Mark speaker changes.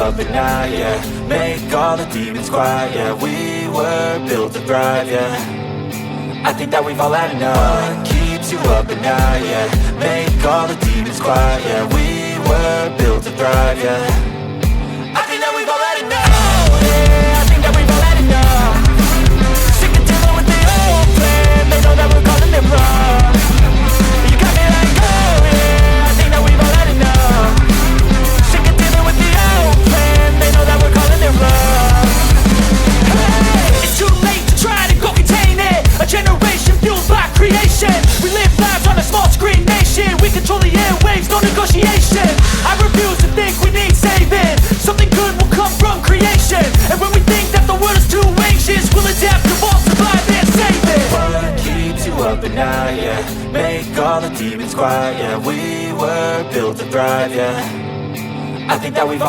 Speaker 1: up at night, yeah. Make all the demons quiet, yeah. We were built to thrive, yeah. I think that we've all had enough. What keeps you up at night, yeah. Make all the demons quiet, yeah. We were built to thrive, yeah. I think that we've all had enough. Oh, yeah, I think that we've all had enough. Sick of dealing with the old plan. They know that we're calling it wrong. You got me like, oh yeah, I think that we've all had enough. Sick of dealing with the old plan. They know that we're calling it wrong. Hey, it's too late to try to go contain it. A generation fueled by creation. We live lives on a small screen nation. We control the airwaves, no negotiation. I refuse to think we need saving. Something good will come from creation. And when we think that the world is too anxious, we'll adapt, evolve, survive and save it. What keeps you up at night, yeah. Make all the demons quiet, yeah. We were built to thrive, yeah. I think that we've all